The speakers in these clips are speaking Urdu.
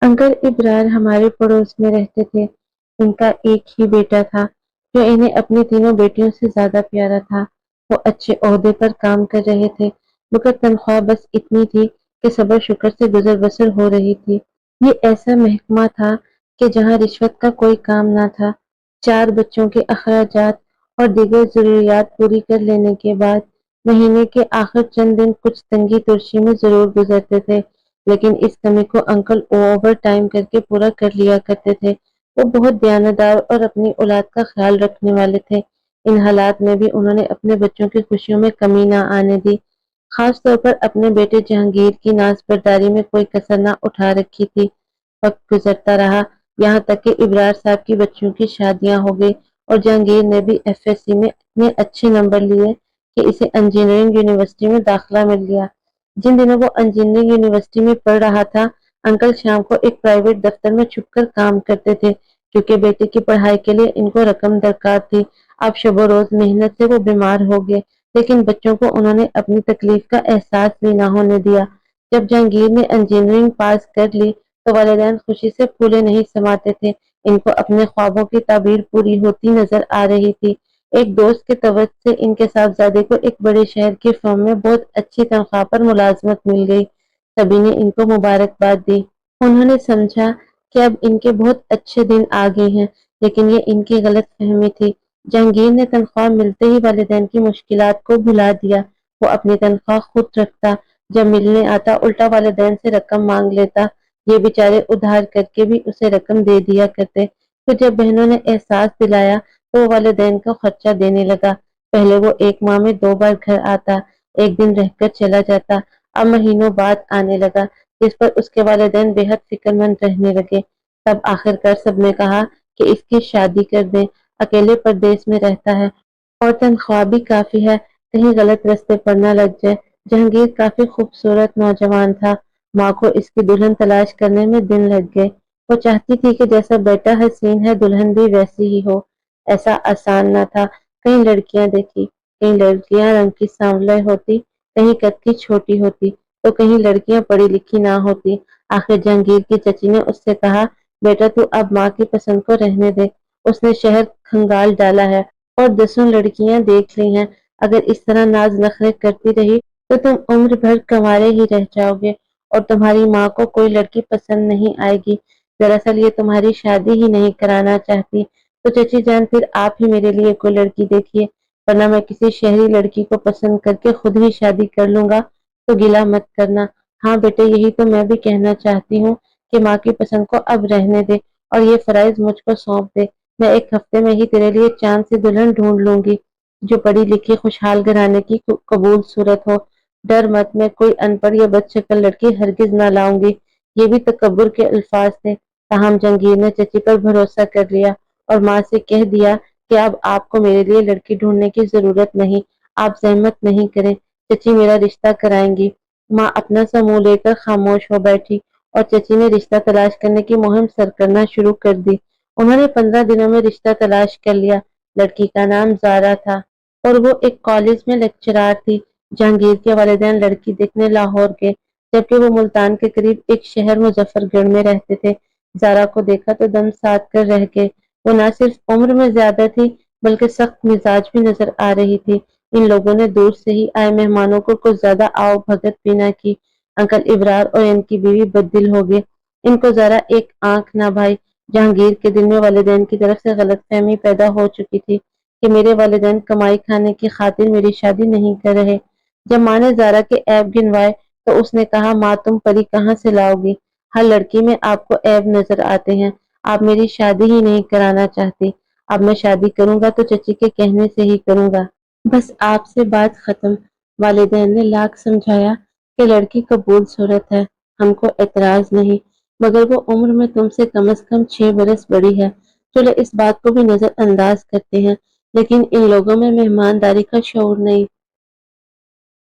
انکل ابرار ہمارے پڑوس میں رہتے تھے۔ ان کا ایک ہی بیٹا تھا جو انہیں اپنی تینوں بیٹیوں سے زیادہ پیارا تھا۔ وہ اچھے عہدے پر کام کر رہے تھے مگر تنخواہ بس اتنی تھی کہ صبر شکر سے گزر بسر ہو رہی تھی۔ یہ ایسا محکمہ تھا کہ جہاں رشوت کا کوئی کام نہ تھا۔ 4 بچوں کے اخراجات اور دیگر ضروریات پوری کر لینے کے بعد مہینے کے آخر چند دن کچھ تنگی ترشی میں ضرور گزرتے تھے، لیکن اس کمی کو انکل اوور ٹائم کر کے پورا کر لیا کرتے تھے۔ وہ بہت دیانتدار اور اپنی اولاد کا خیال رکھنے والے تھے۔ ان حالات میں بھی انہوں نے اپنے بچوں کی خوشیوں میں کمی نہ آنے دی، خاص طور پر اپنے بیٹے جہانگیر کی ناز برداری میں کوئی کسر نہ اٹھا رکھی تھی۔ وقت گزرتا رہا، یہاں تک کہ ابرار صاحب کی بچوں کی شادیاں ہو گئی اور جہانگیر نے بھی FSC میں اتنے اچھے نمبر لیے کہ اسے انجینئرنگ یونیورسٹی میں داخلہ مل گیا۔ جن دنوں وہ انجینئرنگ یونیورسٹی میں پڑھ رہا تھا، انکل شام کو ایک پرائیویٹ دفتر میں چھپ کر کام کرتے تھے کیونکہ بیٹے کی پڑھائی کے لیے ان کو رقم درکار تھی۔ اب شب و روز محنت سے وہ بیمار ہو گئے، لیکن بچوں کو انہوں نے اپنی تکلیف کا احساس بھی نہ ہونے دیا۔ جب جہانگیر نے انجینئرنگ پاس کر لی تو والدین خوشی سے پھولے نہیں سماتے تھے۔ ان کو اپنے خوابوں کی تعبیر پوری ہوتی نظر آ رہی تھی۔ ایک دوست کے توسط سے ان کے صاحبزادے کو ایک بڑے شہر کی فرم میں بہت اچھی تنخواہ پر ملازمت مل گئی۔ سبھی نے ان کو مبارکباد دی۔ انہوں نے سمجھا کہ اب ان کے بہت اچھے دن آ گئے ہیں، لیکن یہ ان کی غلط فہمی تھی۔ جہانگیر نے تنخواہ ملتے ہی والدین کی مشکلات کو بھلا دیا۔ وہ اپنی تنخواہ خود رکھتا، جب ملنے آتا الٹا والدین سے رقم مانگ لیتا۔ یہ بیچارے ادھار کر کے بھی اسے رقم دے دیا کرتے۔ پھر جب بہنوں نے احساس دلایا تو وہ والدین کو خرچہ دینے لگا۔ پہلے وہ ایک ماہ میں 2 بار گھر آتا، ایک دن رہ کر چلا جاتا، اب مہینوں بعد آنے لگا، جس پر اس کے والدین بے حد فکر مند رہنے لگے۔ تب آخر کار سب نے کہا کہ اس کی شادی کر دیں، اکیلے پردیس میں رہتا ہے اور تنخواہ بھی کافی ہے، کہیں غلط راستے پر نہ لگ جائے۔ جہانگیر کافی خوبصورت نوجوان تھا، ماں کو اس کی دلہن تلاش کرنے میں دن لگ گئے۔ وہ چاہتی تھی کہ جیسا بیٹا حسین ہے دلہن بھی ویسی ہی ہو۔ ایسا آسان نہ تھا۔ کئی لڑکیاں دیکھی، کئی لڑکیاں رنگ کی سانولے ہوتی، کہیں قد کی چھوٹی ہوتی تو کہیں لڑکیاں پڑھی لکھی نہ ہوتی۔ آخر جہانگیر کی چچی نے اس سے کہا، بیٹا تو اب ماں کی پسند کو رہنے دے، اس نے شہر کھنگال ڈالا ہے اور 10 لڑکیاں دیکھ لی ہیں، اگر اس طرح ناز نخرے کرتی رہی تو تم عمر بھر کنوارے ہی رہ جاؤ گے اور تمہاری ماں کو کوئی لڑکی پسند نہیں آئے گی۔ دراصل یہ تمہاری شادی ہی نہیں کرانا چاہتی، تو چچی جان پھر آپ ہی میرے لیے کوئی لڑکی دیکھیے، ورنہ میں کسی شہری لڑکی کو پسند کر کے خود ہی شادی کر لوں گا، تو گلہ مت کرنا۔ ہاں بیٹے، یہی تو میں بھی کہنا چاہتی ہوں کہ ماں کی پسند کو اب رہنے دے اور یہ فرائض مجھ کو سونپ دے۔ میں ایک ہفتے میں ہی تیرے لیے چاند سے دلہن ڈھونڈ لوں گی جو پڑھی لکھی خوشحال گھرانے کی قبول صورت ہو۔ ڈر مت، میں کوئی ان پڑھ یا بد شکل لڑکی ہرگز نہ لاؤں گی۔ یہ بھی تکبر کے الفاظ تھے، تاہم جہانگیر نے چچی پر بھروسہ کر لیا اور ماں سے کہہ دیا کہ اب آپ کو میرے لیے لڑکی ڈھونڈنے کی ضرورت نہیں، آپ زحمت نہیں کریں، چچی میرا رشتہ کرائیں گی۔ ماں اپنا سا منہ لے کر خاموش ہو بیٹھی اور چچی نے رشتہ تلاش کرنے کی مہم سر کرنا شروع کر دی۔ انہوں نے 15 دنوں میں رشتہ تلاش کر لیا۔ لڑکی کا نام زارا تھا اور وہ ایک کالج میں لیکچرار تھی۔ جہانگیر کے والدین لڑکی دیکھنے لاہور گئے، جبکہ وہ ملتان کے قریب ایک شہر مظفر گڑھ میں رہتے تھے۔ زارا کو دیکھا تو دم ساتھ کر رہ گئے۔ وہ نہ صرف عمر میں زیادہ تھی بلکہ سخت مزاج بھی نظر آ رہی تھی۔ ان لوگوں نے دور سے ہی آئے مہمانوں کو کچھ زیادہ آؤ بھگت بھی نہ کی۔ انکل ابرار اور ان کی بیوی بددل ہو گئے۔ ان کو ذرا ایک آنکھ نہ بھائی۔ جہانگیر کے دل میں والدین کی طرف سے غلط فہمی پیدا ہو چکی تھی کہ میرے والدین کمائی کھانے کی خاطر میری شادی نہیں کر رہے۔ جب ماں نے زارا کے عیب گنوائے تو اس نے کہا، ماں تم پری کہاں سے لاؤ گی؟ ہر لڑکی میں آپ کو عیب نظر آتے ہیں، آپ میری شادی ہی نہیں کرانا چاہتی۔ اب میں شادی کروں گا تو چچی کے کہنے سے ہی کروں گا، بس آپ سے بات ختم۔ والدین نے لاکھ سمجھایا کہ لڑکی قبول صورت ہے، ہم کو اعتراض نہیں، مگر وہ عمر میں تم سے کم از کم 6 برس بڑی ہے۔ چلو اس بات کو بھی نظر انداز کرتے ہیں، لیکن ان لوگوں میں مہمانداری کا شعور نہیں،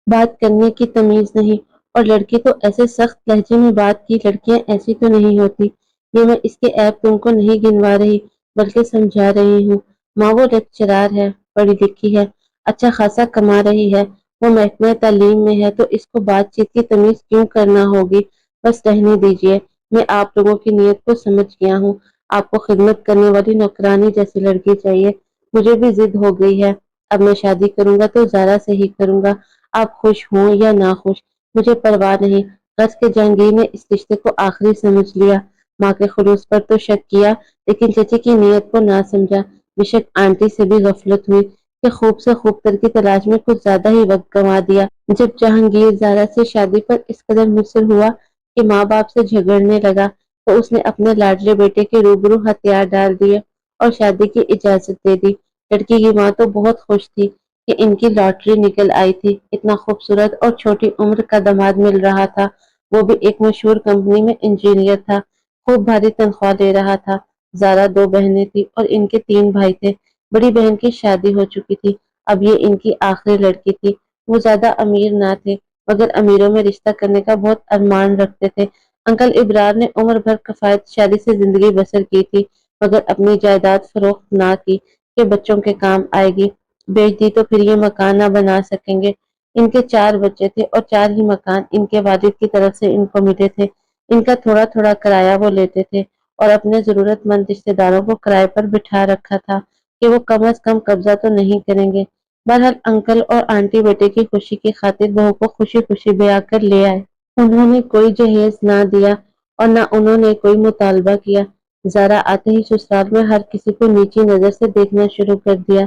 بات کرنے کی تمیز نہیں، اور لڑکی تو ایسے سخت لہجے میں بات کی، لڑکیاں ایسی تو نہیں ہوتی۔ یہ میں اس کے عیب تم کو نہیں گنوا رہی بلکہ سمجھا رہی ہوں۔ ماں وہ لیکچرار ہے، پڑھی لکھی ہے، اچھا خاصا کما رہی ہے، وہ محکمہ تعلیم میں ہے، تو اس کو بات چیت کی تمیز کیوں کرنا ہوگی؟ بس رہنے دیجیے، میں آپ لوگوں کی نیت کو سمجھ گیا ہوں۔ آپ کو خدمت کرنے والی نوکرانی جیسی لڑکی چاہیے۔ مجھے بھی ضد ہو گئی ہے۔ اب میں شادی کروں گا تو زارا سے ہی کروں گا۔ آپ خوش ہوں یا نہ خوش مجھے پرواہ نہیں۔ بس کہ جہانگیر نے اس رشتے کو آخری سمجھ لیا۔ ماں کے خلوص پر تو شک کیا لیکن چچی کی نیت کو نہ سمجھا۔ بے شک آنٹی سے بھی غفلت ہوئی کہ خوب سے خوب تر کی تلاش میں کچھ زیادہ ہی وقت گنوا دیا۔ جب جہانگیر زارا سے شادی پر اس قدر مصر ہوا کہ ماں باپ سے جھگڑنے لگا تو اس نے اپنے لاڈلے بیٹے کے روبرو ہتھیار ڈال دیے اور شادی کی اجازت دے دی۔ لڑکی کی ماں تو بہت خوش تھی کہ ان کی لاٹری نکل آئی تھی۔ اتنا خوبصورت اور چھوٹی عمر کا داماد مل رہا تھا، وہ بھی ایک مشہور کمپنی میں انجینئر تھا، خوب بھاری تنخواہ لے رہا تھا۔ زارا دو بہنیں تھی اور ان کے تین بھائی تھے۔ بڑی بہن کی شادی ہو چکی تھی، اب یہ ان کی آخری لڑکی تھی۔ وہ زیادہ امیر نہ تھے مگر امیروں میں رشتہ کرنے کا بہت ارمان رکھتے تھے۔ انکل ابرار نے عمر بھر کفایت شادی سے زندگی بسر کی تھی مگر اپنی جائیداد فروخت نہ کی کہ بچوں کے کام آئے گی۔ بیچ دی تو پھر یہ مکان نہ بنا سکیں گے۔ ان کے چار بچے تھے اور چار ہی مکان ان کے والد کی طرف سے ان کو ملے تھے۔ ان کا تھوڑا تھوڑا کرایہ وہ لیتے تھے اور اپنے ضرورت مند رشتے داروں کو کرائے پر بٹھا رکھا تھا کہ وہ کم از کم قبضہ تو نہیں کریں گے۔ بہرحال انکل اور آنٹی بیٹے کی خوشی کی خاطر بہو کو خوشی خوشی بیاہ کر لے آئے۔ انہوں نے کوئی جہیز نہ دیا اور نہ انہوں نے کوئی مطالبہ کیا۔ زارا آتے ہی سسرال میں ہر کسی کو نیچی نظر سے دیکھنا شروع کر دیا۔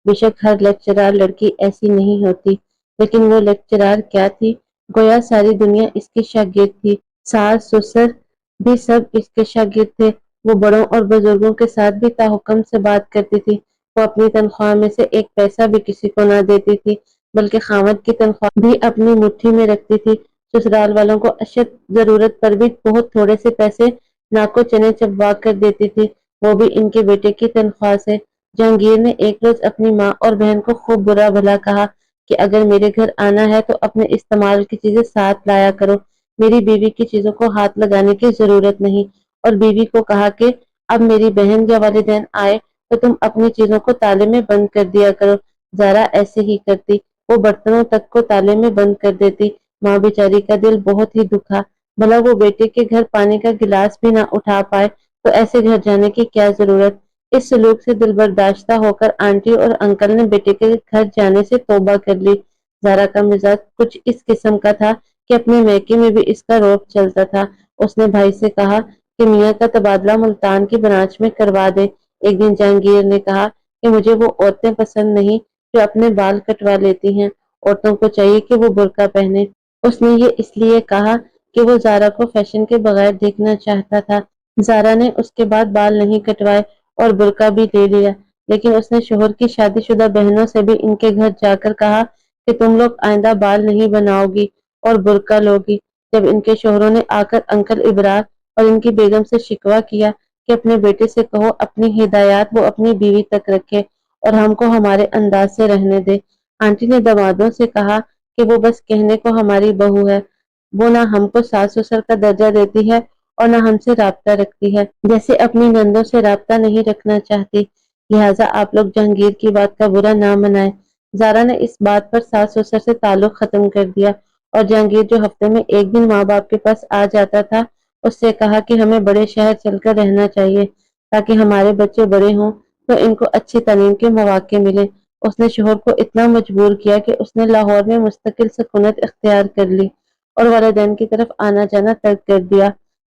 بے شک ہر لیکچرار لڑکی ایسی نہیں ہوتی لیکن وہ لیکچرار کیا تھی، گویا ساری دنیا اس کی شاگرد تھی۔ ساس سسر بھی سب اس کے شاگرد تھے۔ وہ بڑوں اور بزرگوں کے ساتھ بھی تاحکم سے بات کرتی تھی۔ وہ اپنی تنخواہ میں سے ایک پیسہ بھی کسی کو نہ دیتی تھی بلکہ خاوند کی تنخواہ بھی اپنی مٹھی میں رکھتی تھی۔ سسرال والوں کو اشد ضرورت پر بھی بہت تھوڑے سے پیسے ناکو چنے چبوا کر دیتی تھی، وہ بھی ان کے بیٹے کی تنخواہ سے۔ جہانگیر نے ایک روز اپنی ماں اور بہن کو خوب برا بھلا کہا کہ اگر میرے گھر آنا ہے تو اپنے استعمال کی چیزیں ساتھ لایا کرو، میری بیوی کی چیزوں کو ہاتھ لگانے کی ضرورت نہیں۔ اور بیوی کو کہا کہ اب میری بہن یا والدین آئے تو تم اپنی چیزوں کو تالے میں بند کر دیا کرو۔ زارا ایسے ہی کرتی، وہ برتنوں تک کو تالے میں بند کر دیتی۔ ماں بیچاری کا دل بہت ہی دکھا، بھلا وہ بیٹے کے گھر پانی کا گلاس بھی نہ اٹھا پائے تو ایسے گھر جانے کی کیا ضرورت۔ اس سلوک سے دل برداشتہ ہو کر آنٹی اور انکل نے بیٹے کے گھر جانے سے توبہ کر لی۔ زارا کا مزاج کچھ اس قسم کا تھا کہ اپنے میکے میں بھی اس کا روب چلتا تھا۔ اس نے بھائی سے کہا کہ میاں کا تبادلہ ملتان کی برانچ میں کروا دے۔ ایک دن جہانگیر نے کہا کہ مجھے وہ عورتیں پسند نہیں جو اپنے بال کٹوا لیتی ہیں، عورتوں کو چاہیے کہ وہ برقع پہنے۔ اس نے یہ اس لیے کہا کہ وہ زارا کو فیشن کے بغیر دیکھنا چاہتا تھا۔ زارا نے اس کے بعد بال نہیں کٹوائے اور برقع بھی لے لیا، لیکن اس نے شوہر کی شادی شدہ بہنوں سے بھی ان کے گھر جا کر کہا کہ تم لوگ آئندہ بال نہیں بناؤ گی اور برقع لو گی۔ جب ان کے شوہروں نے آ کر انکل ابرار اور ان کی بیگم سے شکوہ کیا کہ اپنے بیٹے سے کہو اپنی ہدایات وہ اپنی بیوی تک رکھے اور ہم کو ہمارے انداز سے رہنے دے، آنٹی نے دمادوں سے کہا کہ وہ بس کہنے کو ہماری بہو ہے، وہ نہ ہم کو ساس سسر کا درجہ دیتی ہے اور نہ ہم سے رابطہ رکھتی ہے، جیسے اپنی نندوں سے رابطہ نہیں رکھنا چاہتی، لہٰذا آپ لوگ جہانگیر کی بات کا برا نہ منائیں۔ زارا نے اس بات پر ساس سسر سے تعلق ختم کر دیا اور جہانگیر جو ہفتے میں ایک دن ماں باپ کے پاس آ جاتا تھا اس سے کہا کہ ہمیں بڑے شہر چل کر رہنا چاہیے تاکہ ہمارے بچے بڑے ہوں تو ان کو اچھی تعلیم کے مواقع ملیں۔ اس نے شوہر کو اتنا مجبور کیا کہ اس نے لاہور میں مستقل سکونت اختیار کر لی اور والدین کی طرف آنا جانا ترک کر دیا۔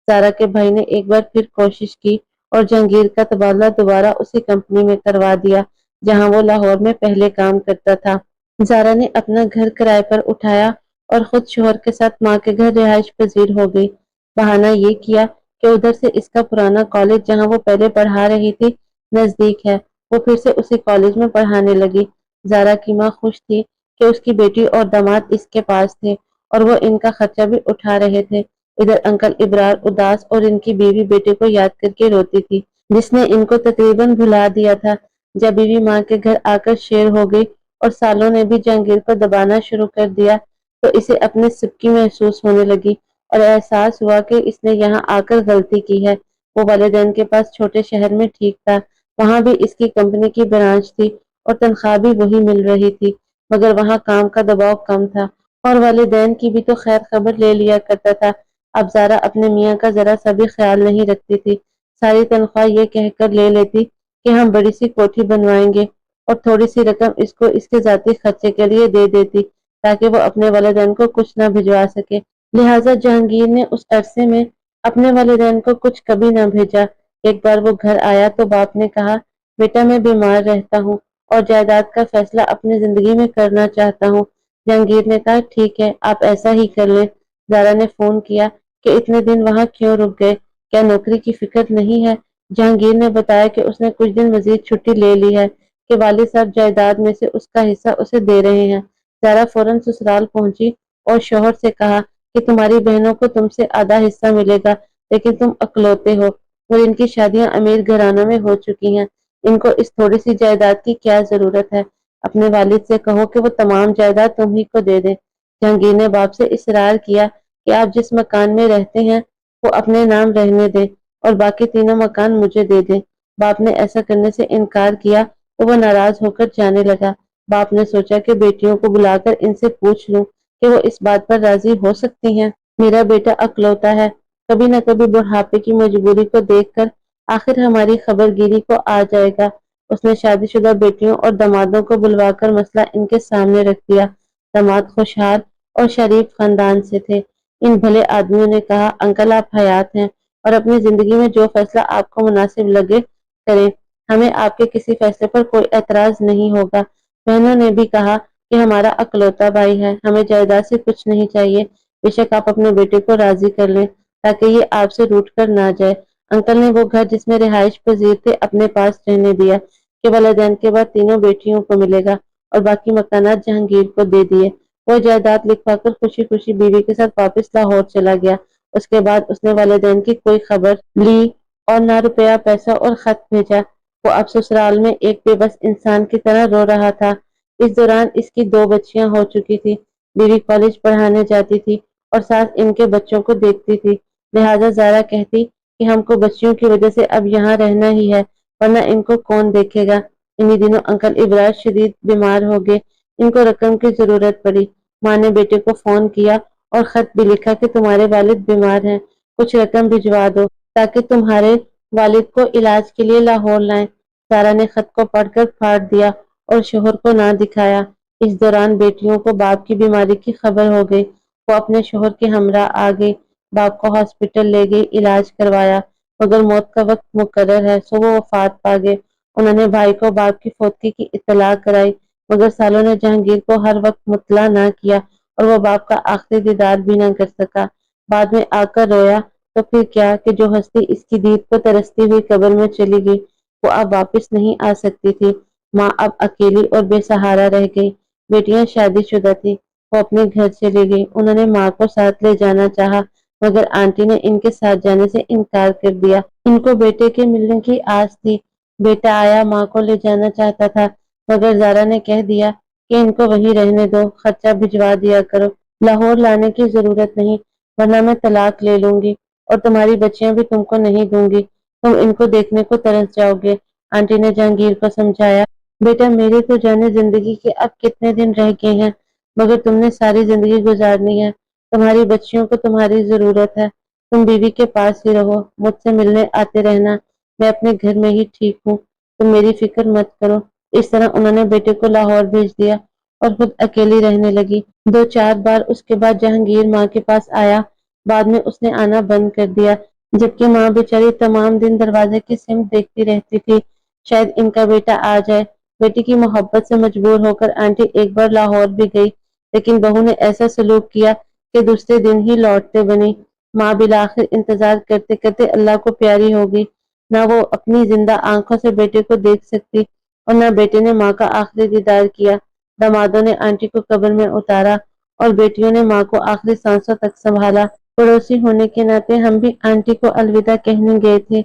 زارا کے بھائی نے ایک بار پھر کوشش کی اور جہانگیر کا تبادلہ دوبارہ اسی کمپنی میں کروا دیا جہاں وہ لاہور میں پہلے کام کرتا تھا۔ زارا نے اپنا گھر کرائے پر اٹھایا اور خود شوہر کے ساتھ ماں کے گھر رہائش پذیر ہو گئی۔ بہانہ یہ کیا کہ ادھر سے اس کا پرانا کالج جہاں وہ پہلے پڑھا رہی تھی نزدیک ہے، وہ پھر سے اسی کالج میں پڑھانے لگی۔ زارا کی ماں خوش تھی کہ اس کی بیٹی اور داماد اس کے پاس تھے اور وہ ان کا خرچہ بھی اٹھا رہے تھے۔ ادھر انکل ابرار اداس اور ان کی بیوی بیٹے کو یاد کر کے روتی تھی جس نے ان کو تقریباً بھلا دیا تھا۔ جب بیوی ماں کے گھر آ کر شیر ہو گئی اور سالوں نے بھی جہانگیر کو دبانا شروع کر دیا تو اسے اپنے سبکی محسوس ہونے لگی اور احساس ہوا کہ اس نے یہاں آ کر غلطی کی ہے۔ وہ والدین کے پاس چھوٹے شہر میں ٹھیک تھا، وہاں بھی اس کی کمپنی کی برانچ تھی اور تنخواہ بھی وہی مل رہی تھی مگر وہاں کام کا دباؤ کم تھا اور والدین کی بھی تو خیر خبر لے لیا کرتا تھا۔ اب زارا اپنے میاں کا ذرا سا بھی خیال نہیں رکھتی تھی، ساری تنخواہ یہ کہہ کر لے لیتی کہ ہم بڑی سی کوٹھی بنوائیں گے اور تھوڑی سی رقم اس کو اس کے ذاتی خرچے کے لیے دے دیتی تاکہ وہ اپنے والدین کو کچھ نہ بھجوا سکے۔ لہٰذا جہانگیر نے اس عرصے میں اپنے والدین کو کچھ کبھی نہ بھیجا۔ ایک بار وہ گھر آیا تو باپ نے کہا، بیٹا میں بیمار رہتا ہوں اور جائیداد کا فیصلہ اپنی زندگی میں کرنا چاہتا ہوں۔ جہانگیر نے کہا، ٹھیک ہے، آپ ایسا ہی کر لیں۔ زارا نے فون کیا کہ اتنے دن وہاں کیوں رک گئے، کیا نوکری کی فکر نہیں ہے؟ جہانگیر نے بتایا کہ اس نے کچھ دن مزید چھٹی لے لی ہے کہ والد صاحب جائیداد میں سے اس کا حصہ اسے دے رہے ہیں۔ زارا فوراً سسرال پہنچی اور شوہر سے کہا کہ تمہاری بہنوں کو تم سے آدھا حصہ ملے گا، لیکن تم اکلوتے ہو اور ان کی شادیاں امیر گھرانوں میں ہو چکی ہیں، ان کو اس تھوڑی سی جائیداد کی کیا ضرورت ہے؟ اپنے والد سے کہو کہ وہ تمام جائیداد تم ہی کو دے دے۔ جہانگیر نے باپ سے اصرار کیا کہ آپ جس مکان میں رہتے ہیں وہ اپنے نام رہنے دیں اور باقی تینوں مکان مجھے دے دیں۔ باپ نے ایسا کرنے سے انکار کیا تو وہ ناراض ہو کر جانے لگا۔ باپ نے سوچا کہ بیٹیوں کو بلا کر ان سے پوچھ لوں کہ وہ اس بات پر راضی ہو سکتی ہیں۔ میرا بیٹا اکلوتا ہے، کبھی نہ کبھی بڑھاپے کی مجبوری کو دیکھ کر آخر ہماری خبر گیری کو آ جائے گا۔ اس نے شادی شدہ بیٹیوں اور دامادوں کو بلوا کر مسئلہ ان کے سامنے رکھ دیا۔ داماد خوشحال اور شریف خاندان سے تھے۔ ان بھلے آدمیوں نے کہا، انکل آپ حیات ہیں اور اپنی زندگی میں جو فیصلہ آپ کو مناسب لگے کریں، ہمیں آپ کے کسی فیصلے پر کوئی اعتراض نہیں ہوگا۔ بہنوں نے بھی کہا کہ ہمارا اکلوتا بھائی ہے، ہمیں جائیداد سے کچھ نہیں چاہیے، بے شک آپ اپنے بیٹے کو راضی کر لیں تاکہ یہ آپ سے روٹھ کر نہ جائے۔ انکل نے وہ گھر جس میں رہائش پذیر تھے اپنے پاس رہنے دیا کہ والدین کے بعد تینوں بیٹیوں کو ملے گا اور باقی مکانات جہانگیر کو دے دیے۔ وہ جائیداد لکھوا کر خوشی خوشی بیوی کے ساتھ واپس لاہور چلا گیا۔ اس کے بعد اس نے والدین کی کوئی خبر لی اور نہ روپیہ پیسہ اور خط بھیجا۔ وہ اب سسرال میں ایک بے بس انسان کی طرح رو رہا تھا۔ اس دوران اس کی 2 بچیاں ہو چکی تھی۔ بیوی کالج پڑھانے جاتی تھی اور ساس ان کے بچوں کو دیکھتی تھی۔ لہٰذا زارا کہتی کہ ہم کو بچیوں کی وجہ سے اب یہاں رہنا ہی ہے، ورنہ ان کو کون دیکھے گا۔ انہی دنوں انکل ابراج شدید بیمار ہو گئے۔ ان کو رقم کی ضرورت پڑی۔ ماں نے بیٹے کو فون کیا اور خط بھی لکھا کہ تمہارے والد بیمار ہیں، کچھ رقم بھجوا دو تاکہ تمہارے والد کو علاج کے لیے لاہور لائیں۔ سارا نے خط کو پڑھ کر پھاڑ دیا اور شوہر کو نہ دکھایا۔ اس دوران بیٹیوں کو باپ کی بیماری کی خبر ہو گئی۔ وہ اپنے شوہر کے ہمراہ آ گئی، باپ کو ہاسپٹل لے گئی، علاج کروایا، مگر موت کا وقت مقرر ہے سو وہ وفات پا گئے۔ انہوں نے بھائی کو باپ کی فوتگی کی اطلاع کرائی، مگر سالوں نے جہانگیر کو ہر وقت مطلع نہ کیا اور وہ باپ کا آخری دیدار بھی نہ کر سکا۔ بعد میں آ کر رویا تو پھر کیا کہ جو ہستی اس کی دید کو ترستی ہوئی قبر میں چلی گئی وہ اب واپس نہیں آ سکتی تھی۔ ماں اب اکیلی اور بے سہارا رہ گئی۔ بیٹیاں شادی شدہ تھی، وہ اپنے گھر چلی گئی۔ انہوں نے ماں کو ساتھ لے جانا چاہا مگر آنٹی نے ان کے ساتھ جانے سے انکار کر دیا۔ ان کو بیٹے کے ملنے کی آس تھی۔ بیٹا آیا ماں کو لے جانا چاہتا تھا مگر زارا نے کہہ دیا کہ ان کو وہیں رہنے دو، خرچہ بھجوا دیا کرو، لاہور لانے کی ضرورت نہیں، ورنہ میں طلاق لے لوں گی اور تمہاری بچیاں بھی تم کو نہیں دوں گی، تم ان کو دیکھنے کو ترس جاؤ گے۔ آنٹی نے جہانگیر کو سمجھایا، بیٹا میرے تو جانے زندگی کے اب کتنے دن رہ گئے ہیں، مگر تم نے ساری زندگی گزارنی ہے، تمہاری بچیوں کو تمہاری ضرورت ہے، تم بیوی کے پاس ہی رہو، مجھ سے ملنے آتے رہنا، میں اپنے گھر میں ہی ٹھیک ہوں، تم میری فکر مت کرو۔ اس طرح انہوں نے بیٹے کو لاہور بھیج دیا اور خود اکیلی رہنے لگی۔ 2-4 بار اس کے بعد جہانگیر ماں کے پاس آیا، بعد میں اس نے آنا بند کر دیا، جبکہ ماں بیچاری تمام دن دروازے کی سمت دیکھتی رہتی تھی، شاید ان کا بیٹا آ جائے۔ بیٹی کی محبت سے مجبور ہو کر آنٹی ایک بار لاہور بھی گئی، لیکن بہو نے ایسا سلوک کیا کہ دوسرے دن ہی لوٹتے بنی۔ ماں بالآخر انتظار کرتے کرتے اللہ کو پیاری ہو گئی، نہ وہ اپنی زندہ آنکھوں سے بیٹے کو دیکھ سکتی اور نہ بیٹے نے ماں کا آخری دیدار کیا۔ دامادوں نے آنٹی کو قبر میں اتارا اور بیٹیوں نے ماں کو آخری سانسوں تک سنبھالا۔ پڑوسی ہونے کے ناطے ہم بھی آنٹی کو الوداع کہنے گئے تھے۔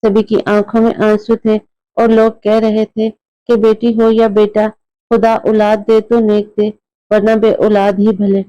سبھی کی آنکھوں میں آنسو تھے اور لوگ کہہ رہے تھے کہ بیٹی ہو یا بیٹا، خدا اولاد دے تو نیک دے ورنہ بے اولاد ہی بھلے۔